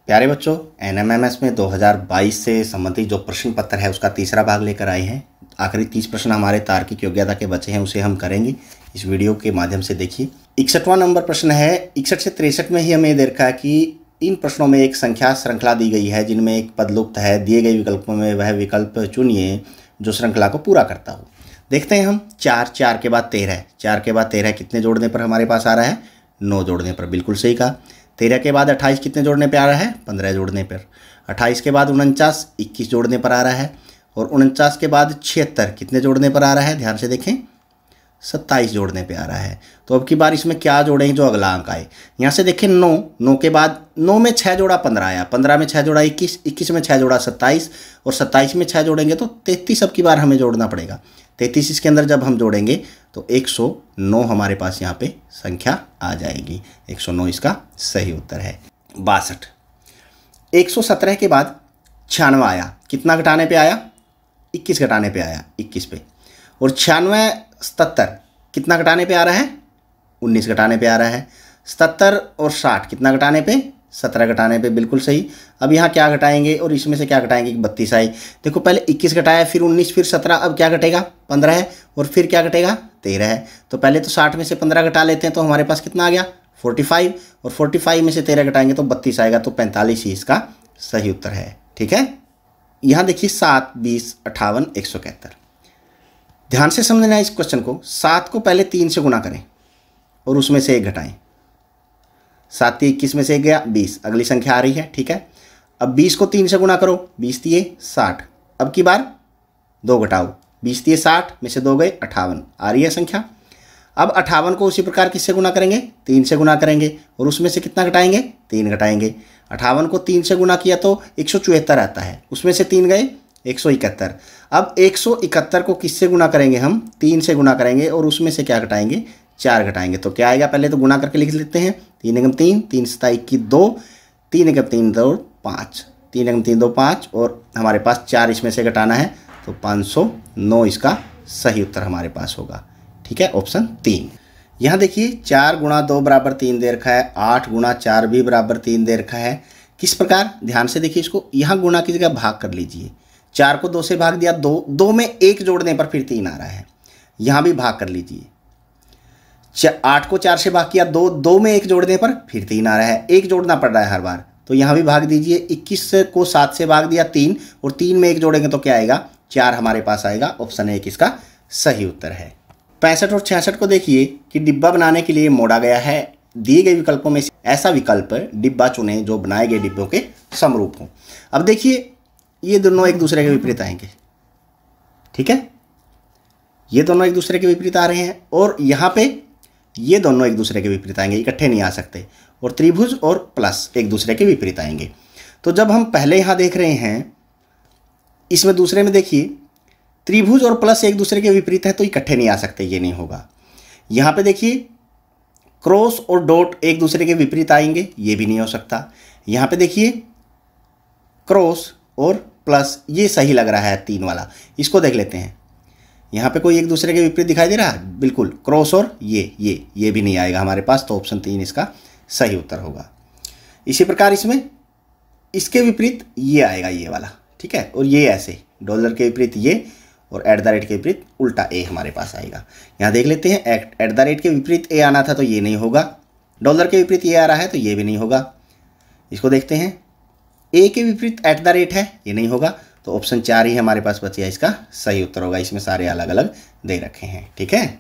प्यारे बच्चों, एनएमएमएस में 2022 से संबंधित जो प्रश्न पत्र है उसका तीसरा भाग लेकर आए हैं। आखिरी 30 प्रश्न हमारे तार्किक योग्यता के बचे हैं, उसे हम करेंगे इस वीडियो के माध्यम से। देखिए 61वां नंबर प्रश्न है। 61 से 63 में ही हमें दे रखा है कि इन प्रश्नों में एक संख्या श्रृंखला दी गई है जिनमें एक पद लुप्त है। दिए गए विकल्पों में वह विकल्प चुनिए जो श्रृंखला को पूरा करता हो। देखते हैं हम। 4 के बाद 13, 4 के बाद 13 कितने जोड़ने पर हमारे पास आ रहा है? 9 जोड़ने पर। बिल्कुल सही कहा। 13 के बाद 28 कितने जोड़ने पे आ रहा है? 15 जोड़ने पर। 28 के बाद 49 21 जोड़ने पर आ रहा है। और 49 के बाद 76 कितने जोड़ने पर आ रहा है? ध्यान से देखें, 27 जोड़ने पे आ रहा है। तो अब की बार इसमें क्या जोड़ेंगे जो अगला अंक आए। यहाँ से देखें 9 के बाद 9 में 6 जोड़ा 15 आया, 15 में 6 जोड़ा 21, 21 में 6 जोड़ा 27 और 27 में 6 जोड़ेंगे तो 33 अब की बार हमें जोड़ना पड़ेगा। 33 इसके अंदर जब हम जोड़ेंगे तो 109 हमारे पास यहाँ पे संख्या आ जाएगी। 109 इसका सही उत्तर है। 62। 117 के बाद 96 आया, कितना घटाने पे आया? 21 घटाने पे आया, 21 पे। और 96 77 कितना घटाने पे आ रहा है? 19 घटाने पे आ रहा है। 77 और 60 कितना घटाने पे? 17 घटाने पे। बिल्कुल सही। अब यहाँ क्या घटाएंगे और इसमें से क्या घटाएंगे? 32 आए। देखो पहले 21 घटाया, फिर 19, फिर 17, अब क्या घटेगा? 15 है। और फिर क्या घटेगा? 13 है। तो पहले तो 60 में से 15 घटा लेते हैं तो हमारे पास कितना आ गया? 45। और 45 में से 13 घटाएंगे तो 32 आएगा। तो 45 ही इसका सही उत्तर है। ठीक है। यहाँ देखिए 7, 20, 58, 171। ध्यान से समझना है इस क्वेश्चन को। 7 को पहले 3 से गुणा करें और उसमें से 1 घटाएं। 7 3 21 में से 1 गया 20, अगली संख्या आ रही है। ठीक है। अब 20 को 3 से गुणा करो, 20 3 60। अब की बार 2 घटाओ, 20 3 60 में से 2 गए 58, आ रही है संख्या। अब 58 को उसी प्रकार किससे गुणा करेंगे? 3 से गुणा करेंगे और उसमें से कितना घटाएंगे? 3 घटाएंगे। 58 को 3 से गुणा किया तो 174 आता है, उसमें से 3 गए 171। अब 171 को किससे गुणा करेंगे? हम 3 से गुणा करेंगे और उसमें से क्या घटाएंगे? 4 घटाएंगे। तो क्या आएगा? पहले तो गुणा करके लिख लेते हैं। 3 एकम 3, 3 7 21 2, 3 एकम 3 2 5, 3 एकम 3 2 5 और हमारे पास 4 इसमें से घटाना है तो 509 इसका सही उत्तर हमारे पास होगा। ठीक है, ऑप्शन 3। यहाँ देखिए 4 गुणा 2 बराबर 3 दे रखा है, 8 गुणा 4 भी बराबर 3 दे रखा है। किस प्रकार? ध्यान से देखिए इसको। यहाँ गुणा की जगह भाग कर लीजिए। 4 को 2 से भाग दिया, 2 में 1 जोड़ने पर फिर 3 आ रहा है। यहाँ भी भाग कर लीजिए। 8 को 4 से भाग किया, 2 में 1 जोड़ने पर फिर 3 आ रहा है। 1 जोड़ना पड़ रहा है हर बार, तो यहाँ भी भाग दीजिए। 21 को 7 से भाग दिया 3 और 3 में 1 जोड़ेंगे तो क्या आएगा? 4 हमारे पास आएगा। ऑप्शन 1 इसका सही उत्तर है। 65 और 66 को देखिए कि डिब्बा बनाने के लिए मोड़ा गया है। दिए गए विकल्पों में ऐसा विकल्प डिब्बा चुने जो बनाए गए डिब्बों के समरूप हो। अब देखिए ये दोनों एक दूसरे के विपरीत आएंगे। ठीक है, ये दोनों एक दूसरे के विपरीत आ रहे हैं और यहाँ पे ये दोनों एक दूसरे के विपरीत आएंगे, इकट्ठे नहीं आ सकते। और त्रिभुज और प्लस एक दूसरे के विपरीत आएंगे। तो जब हम पहले यहाँ देख रहे हैं, इसमें दूसरे में देखिए त्रिभुज और प्लस एक दूसरे के विपरीत है तो इकट्ठे नहीं आ सकते, ये नहीं होगा। यहाँ पे देखिए क्रॉस और डॉट एक दूसरे के विपरीत आएंगे, ये भी नहीं हो सकता। यहाँ पे देखिए क्रॉस और प्लस, ये सही लग रहा है 3 वाला। इसको देख लेते हैं। यहाँ पे कोई एक दूसरे के विपरीत दिखाई दे रहा है? बिल्कुल। क्रॉस और ये भी नहीं आएगा हमारे पास, तो ऑप्शन 3 इसका सही उत्तर होगा। इसी प्रकार इसमें इसके विपरीत ये आएगा, ये वाला। ठीक है, और ये ऐसे डॉलर के विपरीत ये और एट द रेट के विपरीत उल्टा ए हमारे पास आएगा। यहाँ देख लेते हैं। एट द रेट के विपरीत ए आना था तो ये नहीं होगा। डॉलर के विपरीत ये आ रहा है तो ये भी नहीं होगा। इसको देखते हैं। ए के विपरीत एट द रेट है, ये नहीं होगा। तो ऑप्शन 4 ही हमारे पास बचा, इसका सही उत्तर होगा। इसमें सारे अलग अलग दे रखे हैं। ठीक है,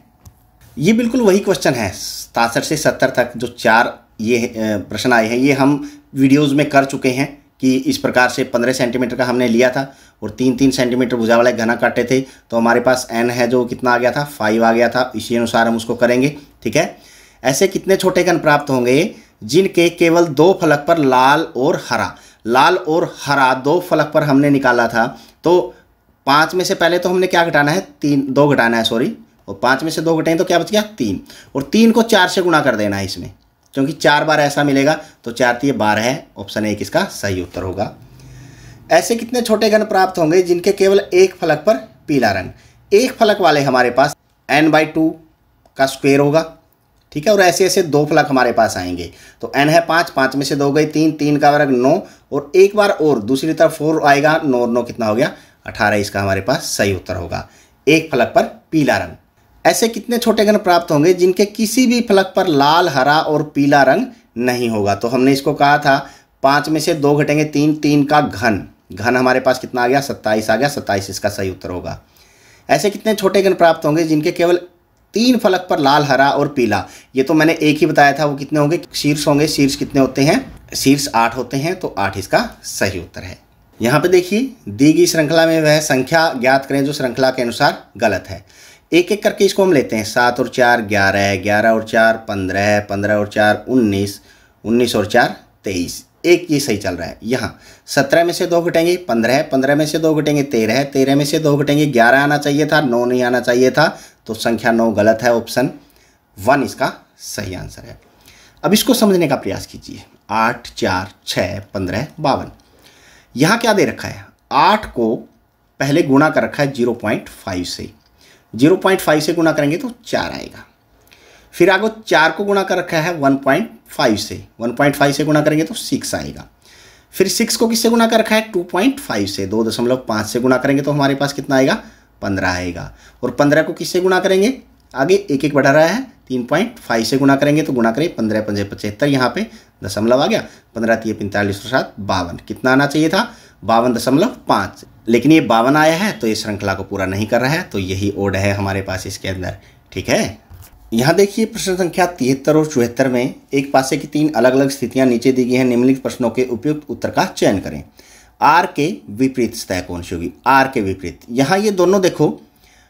ये बिल्कुल वही क्वेश्चन है 67 से 70 तक। जो 4 ये प्रश्न आए हैं ये हम वीडियोस में कर चुके हैं कि इस प्रकार से 15 सेंटीमीटर का हमने लिया था और 3-3 सेंटीमीटर भुजा वाला घना काटे थे। तो हमारे पास n है जो कितना आ गया था? 5 आ गया था। इसी अनुसार हम उसको करेंगे। ठीक है, ऐसे कितने छोटे घन प्राप्त होंगे जिनके केवल 2 फलक पर लाल और हरा 2 फलक पर हमने निकाला था। तो 5 में से पहले तो हमने क्या घटाना है? 2 घटाना है, सॉरी। और 5 में से 2 घटाएं तो क्या बच गया? 3। और 3 को 4 से गुणा कर देना है इसमें, क्योंकि 4 बार ऐसा मिलेगा। तो 4 3 12 है। ऑप्शन 1 इसका सही उत्तर होगा। ऐसे कितने छोटे घन प्राप्त होंगे जिनके केवल 1 फलक पर पीला रंग? 1 फलक वाले हमारे पास n/2 का स्क्वायर होगा। ठीक है। और ऐसे ऐसे 2 फलक हमारे पास आएंगे। तो n है 5, 5 में से 2 गई 3, 3 का वर्ग 9, और एक बार और दूसरी तरफ 4 आएगा, 9 और 9 कितना हो गया 18, इसका हमारे पास सही उत्तर होगा। एक फलक पर पीला रंग। ऐसे कितने छोटे घन प्राप्त होंगे जिनके किसी भी फलक पर लाल, हरा और पीला रंग नहीं होगा। तो हमने इसको कहा था 5 में से 2 घटेंगे 3, 3 का घन, घन हमारे पास कितना आ गया 27 आ गया, 27 इसका सही उत्तर होगा। ऐसे कितने छोटे घन प्राप्त होंगे जिनके केवल 3 फलक पर लाल, हरा और पीला। ये तो मैंने एक ही बताया था, वो कितने होंगे, शीर्ष होंगे। शीर्ष कितने होते हैं, शीर्ष 8 होते हैं, तो 8 इसका सही उत्तर है। यहाँ पे देखिए दी गई श्रृंखला में वह संख्या ज्ञात करें जो श्रृंखला के अनुसार गलत है। एक एक करके इसको हम लेते हैं। 7 और 4 11, 11 और 4 15, 15 और 4 19, 19 और 4 23, एक ये सही चल रहा है। यहाँ 17 में से 2 घटेंगे 15, 15 में से 2 घटेंगे 13, 13 में से 2 घटेंगे 11 आना चाहिए था, 9 नहीं आना चाहिए था, तो संख्या 9 गलत है। ऑप्शन 1 इसका सही आंसर है। अब इसको समझने का प्रयास कीजिए। 8 4 6 15 52, यहाँ क्या दे रखा है, 8 को पहले गुणा कर रखा है 0.5 से, 0.5 से गुणा करेंगे तो 4 आएगा। फिर आगे 4 को गुणा कर रखा है 1.5 से, 1.5 से गुणा करेंगे तो 6 आएगा। फिर 6 को किससे गुणा कर रखा है 2.5 से, 2.5 से गुणा करेंगे तो हमारे पास कितना आएगा 15 आएगा। और 15 को किससे गुणा करेंगे, आगे एक एक बढ़ा रहा है, 3.5 से गुणा करेंगे तो गुणा करें 15 5 75, यहाँ पे दशमलव आ गया, 15 3 45 और 7 52, कितना आना चाहिए था 52.5, लेकिन ये 52 आया है, तो ये श्रृंखला को पूरा नहीं कर रहा है, तो यही ओड है हमारे पास इसके अंदर। ठीक है। यहाँ देखिए प्रश्न संख्या 73 और 74 में एक पासे की 3 अलग अलग स्थितियां नीचे दी गई हैं। निम्नलिखित प्रश्नों के उपयुक्त उत्तर का चयन करें। आर के विपरीत सतह कौन सी होगी, आर के विपरीत। यहाँ ये दोनों देखो,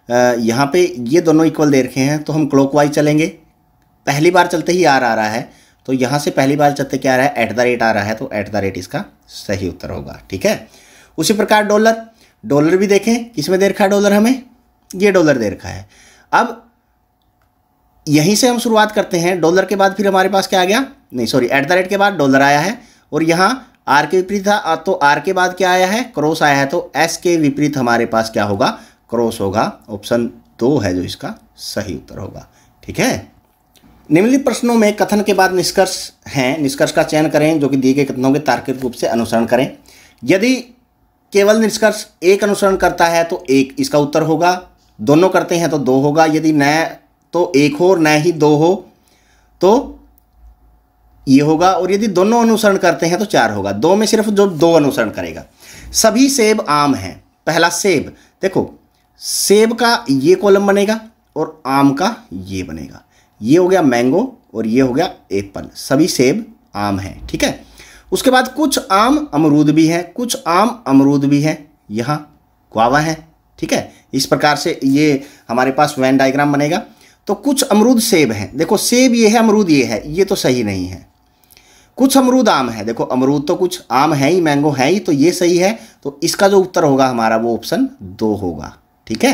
यहाँ पे ये दोनों इक्वल दे रखे हैं, तो हम क्लॉकवाइज चलेंगे। पहली बार चलते ही आर आ रहा है, तो यहाँ से पहली बार चलते क्या आ रहा है @ आ रहा है, तो @ इसका सही उत्तर होगा। ठीक है। उसी प्रकार डॉलर, डॉलर भी देखें किसमें दे रखा है डॉलर, हमें ये डॉलर दे रखा है। अब यहीं से हम शुरुआत करते हैं। डॉलर के बाद फिर हमारे पास क्या आ गया, नहीं सॉरी @ के बाद डॉलर आया है, और यहाँ आर के विपरीत था, तो आर के बाद क्या आया है क्रॉस आया है, तो एस के विपरीत हमारे पास क्या होगा क्रॉस होगा। ऑप्शन 2 है जो इसका सही उत्तर होगा। ठीक है। निम्नलिखित प्रश्नों में कथन के बाद निष्कर्ष हैं, निष्कर्ष का चयन करें जो कि दिए गए कथनों के तार्किक रूप से अनुसरण करें। यदि केवल निष्कर्ष एक अनुसरण करता है तो 1 इसका उत्तर होगा, दोनों करते हैं तो 2 होगा, यदि न तो 1 हो और न ही 2 हो तो ये होगा, और यदि दोनों अनुसरण करते हैं तो 4 होगा। 2 में सिर्फ जो 2 अनुसरण करेगा। सभी सेब आम हैं। पहला सेब, देखो सेब का ये कॉलम बनेगा और आम का ये बनेगा, ये हो गया मैंगो और ये हो गया एप्पल। सभी सेब आम हैं। ठीक है। उसके बाद कुछ आम अमरूद भी हैं, कुछ आम अमरूद भी हैं, यहाँ गुआवा है। ठीक है। इस प्रकार से ये हमारे पास वेन डायग्राम बनेगा। तो कुछ अमरूद सेब हैं, देखो सेब ये है अमरूद ये है, ये तो सही नहीं है। कुछ अमरूद आम है, देखो अमरूद तो कुछ आम है ही, मैंगो है ही, तो ये सही है। तो इसका जो उत्तर होगा हमारा वो ऑप्शन 2 होगा। ठीक है।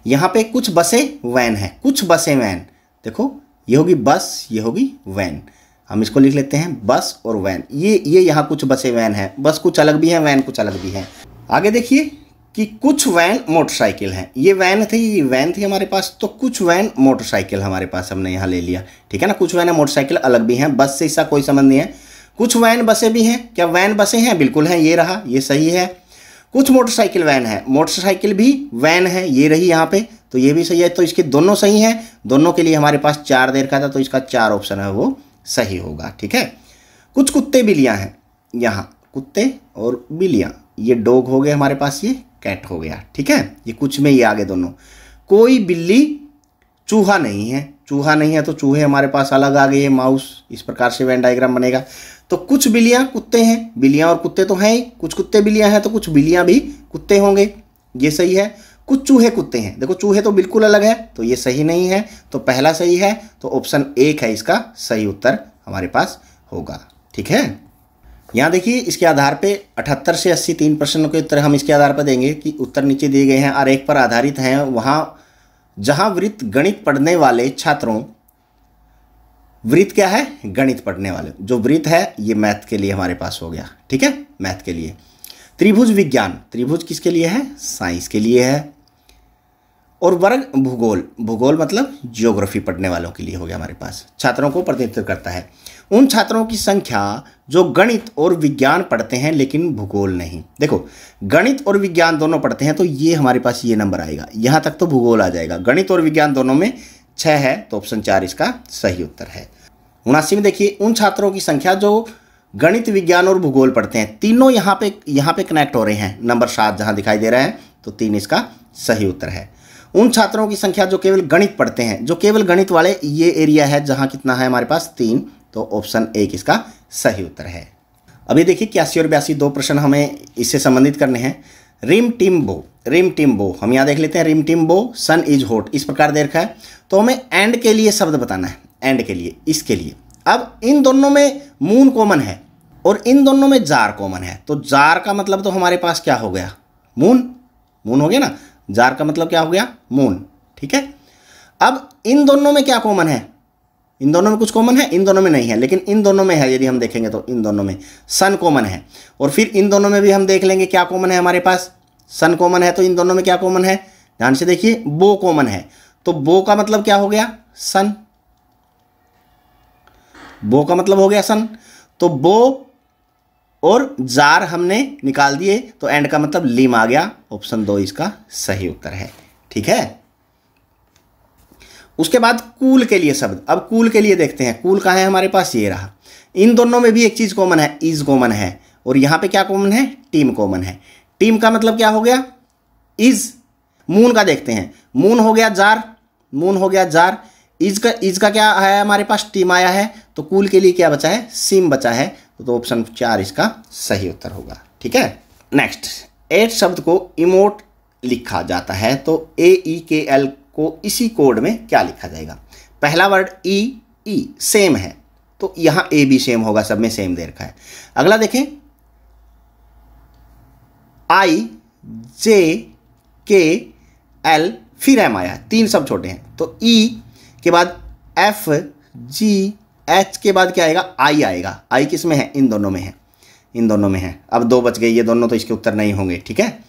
यहाँ पे कुछ बसें वैन है, कुछ बसें वैन, देखो ये होगी बस, ये होगी वैन, हम इसको लिख लेते हैं बस और वैन। ये यहाँ कुछ बसें वैन है, बस कुछ अलग भी हैं, वैन कुछ अलग भी हैं। आगे देखिए कि कुछ वैन मोटरसाइकिल हैं, ये वैन थी, ये वैन थी हमारे पास, तो कुछ वैन मोटरसाइकिल हमारे पास हमने यहाँ ले लिया। ठीक है ना। कुछ वैन मोटरसाइकिल अलग भी हैं, बस से इसका कोई संबंध नहीं है। कुछ वैन बसें भी हैं, क्या वैन बसें हैं, बिल्कुल हैं, ये रहा, ये सही है। कुछ मोटरसाइकिल वैन है, मोटरसाइकिल भी वैन है, ये रही यहाँ पे, तो ये भी सही है। तो इसके दोनों सही हैं, दोनों के लिए हमारे पास 4 दे रखा था, तो इसका 4 ऑप्शन है वो सही होगा। ठीक है। कुछ कुत्ते बिल्लियाँ हैं, यहाँ कुत्ते और बिल्लियाँ, ये डॉग हो गए हमारे पास, ये कैट हो गया। ठीक है। ये कुछ में ये आगे दोनों। कोई बिल्ली चूहा नहीं है, चूहा नहीं है तो चूहे हमारे पास अलग आ गए हैं, माउस। इस प्रकार से वेन डायग्राम बनेगा। तो कुछ बिल्लियाँ कुत्ते हैं, बिल्लियाँ और कुत्ते तो हैं ही, कुछ कुत्ते बिल्लियाँ हैं तो कुछ बिल्लियाँ भी कुत्ते होंगे, ये सही है। कुछ चूहे कुत्ते हैं, देखो चूहे तो बिल्कुल अलग है, तो ये सही नहीं है, तो पहला सही है, तो ऑप्शन 1 है इसका सही उत्तर हमारे पास होगा। ठीक है। यहाँ देखिए इसके आधार पे 78 से 80 3 प्रश्नों के उत्तर हम इसके आधार पर देंगे कि उत्तर नीचे दिए गए हैं आरेख पर आधारित हैं, वहाँ जहाँ वृत्त गणित पढ़ने वाले छात्रों, वृत्त क्या है गणित पढ़ने वाले, जो वृत्त है ये मैथ के लिए हमारे पास हो गया। ठीक है। मैथ के लिए त्रिभुज विज्ञान, त्रिभुज किसके लिए है, साइंस के लिए है। और वर्ग भूगोल, भूगोल मतलब ज्योग्राफी पढ़ने वालों के लिए हो गया हमारे पास, छात्रों को प्रतिनिधित्व करता है उन छात्रों की संख्या जो गणित और विज्ञान पढ़ते हैं लेकिन भूगोल नहीं। देखो गणित और विज्ञान दोनों पढ़ते हैं तो ये हमारे पास ये नंबर आएगा, यहाँ तक तो भूगोल आ जाएगा। गणित और विज्ञान दोनों में 6 है तो ऑप्शन 4 इसका सही उत्तर है। 79 में देखिए उन छात्रों की संख्या जो गणित विज्ञान और भूगोल पढ़ते हैं, तीनों यहाँ पे कनेक्ट हो रहे हैं, नंबर 7 जहाँ दिखाई दे रहा है तो 3 इसका सही उत्तर है। उन छात्रों की संख्या जो केवल गणित पढ़ते हैं, जो केवल गणित वाले ये एरिया है जहाँ कितना है हमारे पास 3, तो ऑप्शन 1 इसका सही उत्तर है। अभी देखिए 81 और 82 दो प्रश्न हमें इससे संबंधित करने हैं। रिम टिम्बो हम यहाँ देख लेते हैं। रिम टिम्बो सन इज हॉट इस प्रकार दे रखा है तो हमें एंड के लिए शब्द बताना है, एंड के लिए, इसके लिए। अब इन दोनों में मून कॉमन है और इन दोनों में जार कॉमन है, तो जार का मतलब तो हमारे पास क्या हो गया, मून हो गया ना। जार का मतलब क्या हो गया, मून, ठीक है। अब इन दोनों में क्या कॉमन है, इन दोनों में कुछ कॉमन है, इन दोनों में नहीं है, लेकिन इन दोनों में है। यदि हम देखेंगे तो इन दोनों में सन कॉमन है, और फिर इन दोनों में भी हम देख लेंगे क्या कॉमन है हमारे पास, सन कॉमन है, तो इन दोनों में क्या कॉमन है, ध्यान से देखिए, बो कॉमन है, तो बो का मतलब क्या हो गया, सन, बो का मतलब हो गया सन, तो बो और जार हमने निकाल दिए तो एंड का मतलब लिम आ गया, ऑप्शन 2 इसका सही उत्तर है, ठीक है। उसके बाद कूल के लिए शब्द, अब कूल के लिए देखते हैं, कूल कहाँ है हमारे पास, ये रहा। इन दोनों में भी एक चीज कॉमन है, इज कॉमन है, और यहाँ पे क्या कॉमन है, टीम कॉमन है। टीम का मतलब क्या हो गया, इज। मून का देखते हैं, मून हो गया जार, मून हो गया जार। इज का क्या है हमारे पास, टीम आया है, तो कूल के लिए क्या बचा है, सिम बचा है, तो ऑप्शन 4 इसका सही उत्तर होगा, ठीक है। नेक्स्ट, 8 शब्द को इमोट लिखा जाता है तो AEKL को इसी कोड में क्या लिखा जाएगा। पहला वर्ड ई सेम है तो यहाँ ए भी सेम होगा, सब में सेम दे रखा है। अगला देखें, IJKL फिर M आया, 3 सब छोटे हैं, तो E के बाद FGH के बाद क्या आएगा, आई आएगा। आई किस में है, इन दोनों में है, इन दोनों में है। अब 2 बच गए, ये दोनों तो इसके उत्तर नहीं होंगे, ठीक है।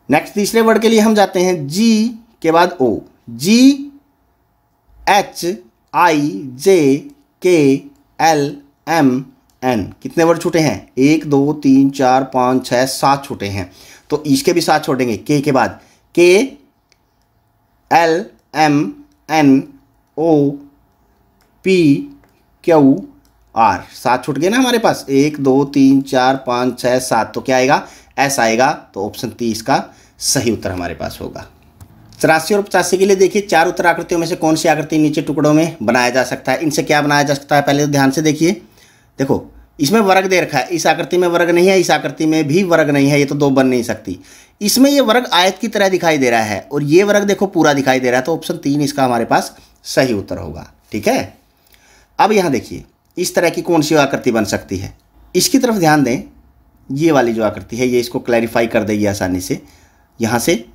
नेक्स्ट तीसरे वर्ड के लिए हम जाते हैं, G के बाद O, GHIJKLMN, कितने वर्ड छूटे हैं, 1 2 3 4 5 6 7 छूटे हैं, तो इसके भी 7 छोड़ेंगे। K के बाद KLMNOPQR, 7 छूट गए ना हमारे पास, 1 2 3 4 5 6 7, तो क्या आएगा, S आएगा, तो ऑप्शन 30 का सही उत्तर हमारे पास होगा। 84 और 85 के लिए देखिए, 4 उत्तर आकृतियों में से कौन सी आकृति नीचे टुकड़ों में बनाया जा सकता है। इनसे क्या बनाया जा सकता है, पहले तो ध्यान से देखिए। देखो इसमें वर्ग दे रखा है, इस आकृति में वर्ग नहीं है, इस आकृति में भी वर्ग नहीं है, ये तो 2 बन नहीं सकती। इसमें ये वर्ग आयत की तरह दिखाई दे रहा है और ये वर्ग देखो पूरा दिखाई दे रहा है, तो ऑप्शन 3 इसका हमारे पास सही उत्तर होगा, ठीक है। अब यहाँ देखिए, इस तरह की कौन सी आकृति बन सकती है, इसकी तरफ ध्यान दें। ये वाली जो आकृति है, ये इसको क्लैरिफाई कर देगी आसानी से। यहाँ से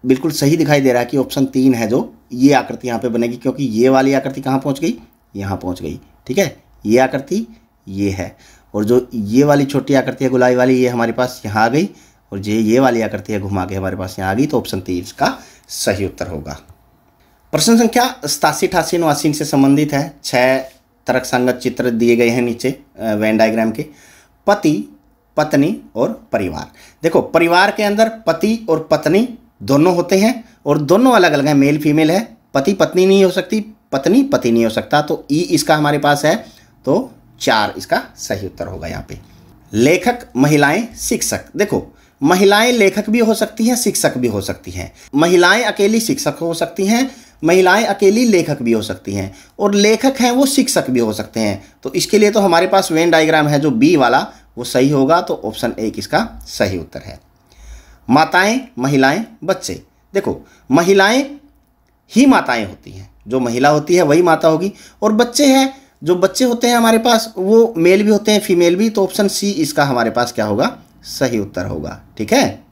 बिल्कुल सही दिखाई दे रहा है कि ऑप्शन 3 है जो ये आकृति यहाँ पे बनेगी, क्योंकि ये वाली आकृति कहाँ पहुँच गई, यहाँ पहुँच गई, ठीक है। ये आकृति ये है, और जो ये वाली छोटी आकृति है गुलाई वाली, ये हमारे पास यहाँ आ गई, और ये वाली आकृति है घुमा के हमारे पास यहाँ आ गई, तो ऑप्शन 3 का सही उत्तर होगा। प्रश्न संख्या 87, 88, 89 से संबंधित है। 6 तर्क संगत चित्र दिए गए हैं नीचे वेन डायग्राम के। पति, पत्नी और परिवार। देखो परिवार के अंदर पति और पत्नी दोनों होते हैं और दोनों अलग अलग हैं, मेल फीमेल है। पति पत्नी नहीं हो सकती, पत्नी पति नहीं हो सकता, तो ई इसका हमारे पास है, तो 4 इसका सही उत्तर होगा यहाँ पे। लेखक, महिलाएं, शिक्षक। देखो महिलाएं लेखक भी हो सकती हैं, शिक्षक भी हो सकती हैं। महिलाएं अकेली शिक्षक हो सकती हैं, महिलाएं अकेली लेखक भी हो सकती हैं, और लेखक हैं वो शिक्षक भी हो सकते हैं। तो इसके लिए तो हमारे पास वेन डायग्राम है जो बी वाला, वो सही होगा, तो ऑप्शन 1 इसका सही उत्तर है। माताएं, महिलाएं, बच्चे। देखो महिलाएं ही माताएं होती हैं, जो महिला होती है वही माता होगी, और बच्चे हैं, जो बच्चे होते हैं हमारे पास वो मेल भी होते हैं फीमेल भी, तो ऑप्शन सी इसका हमारे पास क्या होगा, सही उत्तर होगा, ठीक है।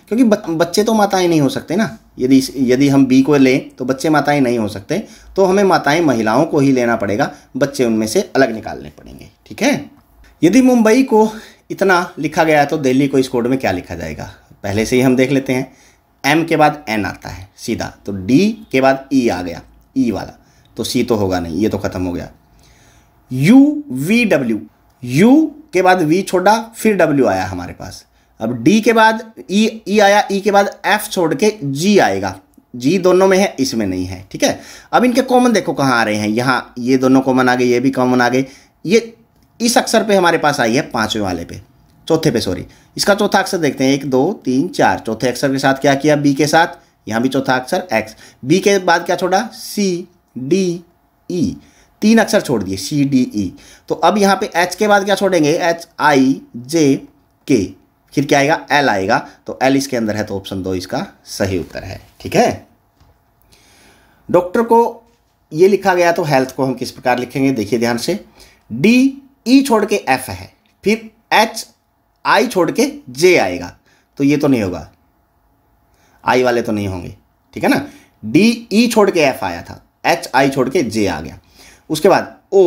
क्योंकि बच्चे तो माताएं नहीं हो सकते ना, यदि हम बी को लें तो बच्चे माताएं नहीं हो सकते, तो हमें माताएं महिलाओं को ही लेना पड़ेगा, बच्चे उनमें से अलग निकालने पड़ेंगे, ठीक है। यदि मुंबई को इतना लिखा गया है तो दिल्ली को इस कोड में क्या लिखा जाएगा, पहले से ही हम देख लेते हैं। एम के बाद एन आता है सीधा, तो डी के बाद ई आ गया, ई वाला, तो सी तो होगा नहीं, ये तो खत्म हो गया। यू वी डब्ल्यू, यू के बाद वी छोड़ा फिर डब्ल्यू आया हमारे पास। अब डी के बाद ई आया, ई के बाद एफ छोड़ के जी आएगा, जी दोनों में है, इसमें नहीं है, ठीक है। अब इनके कॉमन देखो कहाँ आ रहे हैं, यहाँ ये दोनों कॉमन आ गए, ये भी कॉमन आ गए, ये इस अक्षर पे हमारे पास आई है पांचवें वाले पे, चौथे पे सॉरी। इसका चौथा अक्षर देखते हैं, 1 2 3 4, चौथे अक्षर के साथ क्या किया, बी के साथ, यहाँ भी चौथा अक्षर एक्स, बी के बाद क्या छोड़ा, सी डी ई, 3 अक्षर छोड़ दिए सी डी ई। तो अब यहाँ पे एच के बाद क्या छोड़ेंगे, एच आई जे के, फिर क्या आएगा, एल आएगा, तो एल इसके अंदर है, तो ऑप्शन 2 इसका सही उत्तर है, ठीक है। डॉक्टर को ये लिखा गया, तो हेल्थ को हम किस प्रकार लिखेंगे, देखिए ध्यान से, डी ई छोड़ के एफ है, फिर एच आई छोड़ के जे आएगा, तो ये तो नहीं होगा, आई वाले तो नहीं होंगे, ठीक है ना। डी ई छोड़ के एफ आया था, एच आई छोड़ के जे आ गया। उसके बाद O,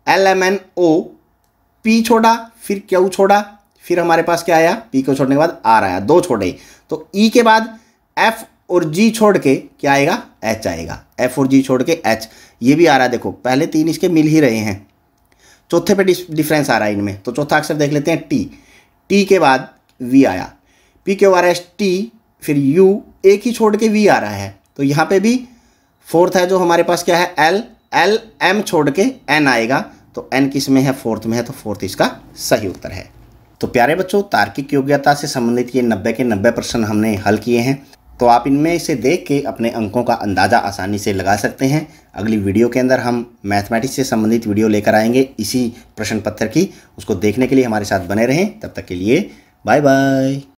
L M N O, P छोड़ा फिर क्यू छोड़ा, फिर हमारे पास क्या आया, पी को छोड़ने के बाद आर आया, 2 छोड़े, तो ई के बाद एफ और जी छोड़ के क्या आएगा, एच आएगा, एफ और जी छोड़ के एच, ये भी आ रहा है, देखो पहले 3 इसके मिल ही रहे हैं, चौथे पे डिफरेंस आ रहा है इनमें, तो चौथा अक्षर देख लेते हैं, टी, टी के बाद वी आया, P Q R S T, फिर यू, एक ही छोड़ के वी आ रहा है, तो यहाँ पे भी फोर्थ है जो हमारे पास क्या है, एल, एल एम छोड़ के एन आएगा, तो एन किस में है, फोर्थ में है, तो फोर्थ इसका सही उत्तर है। तो प्यारे बच्चों, तार्किक योग्यता से संबंधित ये 90 के 90 प्रश्न हमने हल किए हैं, तो आप इनमें से देख के अपने अंकों का अंदाज़ा आसानी से लगा सकते हैं। अगली वीडियो के अंदर हम मैथमेटिक्स से संबंधित वीडियो लेकर आएंगे इसी प्रश्न पत्र की, उसको देखने के लिए हमारे साथ बने रहें। तब तक के लिए बाय बाय।